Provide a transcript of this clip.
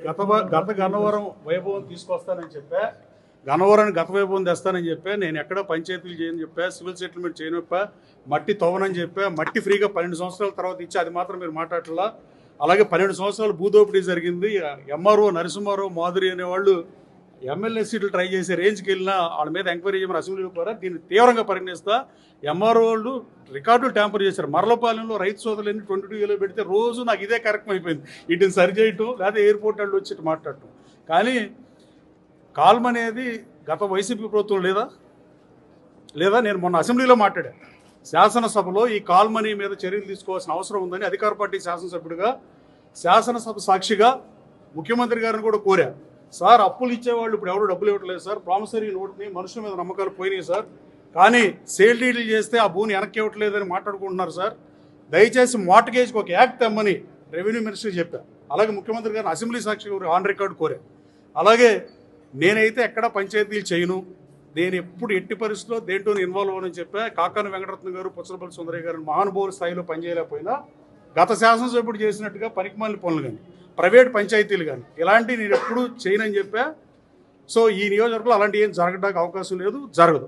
గత గన్నవరం వైభవం తీసుకొస్తానని చెప్పా, గన్నవరాన్ని గత వైభవం తెస్తానని చెప్పా, నేను ఎక్కడ పంచాయతీలు చేయని చెప్పా, సివిల్ సెటిల్మెంట్ చేయని చెప్పా, మట్టి తవ్వనని చెప్పా, మట్టి ఫ్రీగా 12 సంవత్సరాల తర్వాత ఇచ్చి అది మాత్రం మీరు మాట్లాడలా. అలాగే 12 సంవత్సరాలు భూదోపిడీ జరిగింది. ఎంఆర్ఓ నరసింహారావు మాధురి అనేవాళ్ళు ఎమ్మెల్యే సీట్లు ట్రై చేసే రేంజ్కి వెళ్ళినా వాళ్ళ మీద ఎంక్వైరీ చేయమని అసెంబ్లీలో కూడా దీన్ని తీవ్రంగా పరిగణిస్తా. ఎంఆర్ఓ వాళ్ళు రికార్డులు ట్యాంపర్ చేశారు. మరలపాలెంలో రైతు సోదరులన్నీ 22 పెడితే రోజు నాకు ఇదే కార్యక్రమం అయిపోయింది. వీటిని సరి చేయటం, లేదా ఎయిర్పోర్ట్ వాళ్ళు వచ్చి మాట్లాడటం. కానీ కాల్మ్ అనేది గత వైసీపీ ప్రభుత్వం లేదా నేను మొన్న అసెంబ్లీలో మాట్లాడాను. శాసనసభలో ఈ కాల్మనీ మీద చర్యలు తీసుకోవాల్సిన అవసరం ఉందని అధికార పార్టీ శాసనసభ్యుడిగా శాసనసభ సాక్షిగా ముఖ్యమంత్రి గారిని కూడా కోరా. సార్, అప్పులు ఇచ్చేవాళ్ళు ఇప్పుడు ఎవరు డబ్బులు ఇవ్వట్లేదు సార్, ప్రామిసరీ నోట్ని మనుషుల మీద నమ్మకాలు పోయినాయి సార్, కానీ సేల్ డీడీలు చేస్తే ఆ భూమిని వెనక్కి ఇవ్వట్లేదని మాట్లాడుకుంటున్నారు సార్, దయచేసి మార్ట్గేజ్కి ఒక యాక్ట్ తెమ్మని రెవెన్యూ మినిస్టర్కి చెప్పాను. అలాగే ముఖ్యమంత్రి గారిని అసెంబ్లీ సాక్షిగా ఆన్ రికార్డు కోరా. అలాగే నేనైతే ఎక్కడ పంచాయతీలు చేయను, నేను ఎప్పుడు ఎట్టి పరిస్థితుల్లో దేంట్లో ఇన్వాల్వ్ అవ్వనని చెప్పా. కాకాని వెంకటరత్న గారు, పుచ్చలపల్లి సుందరయ్య గారు మహానుభావుల స్థాయిలో పనిచేయలేకపోయినా గత శాసనసభ్యుడు చేసినట్టుగా పనికిమాలిన పనులు కానీ, ప్రైవేట్ పంచాయతీలు కానీ ఇలాంటివి నేను ఎప్పుడూ చేయనని చెప్పా. సో ఈ నియోజకవర్గంలో అలాంటి ఏం జరగడానికి అవకాశం లేదు, జరగదు.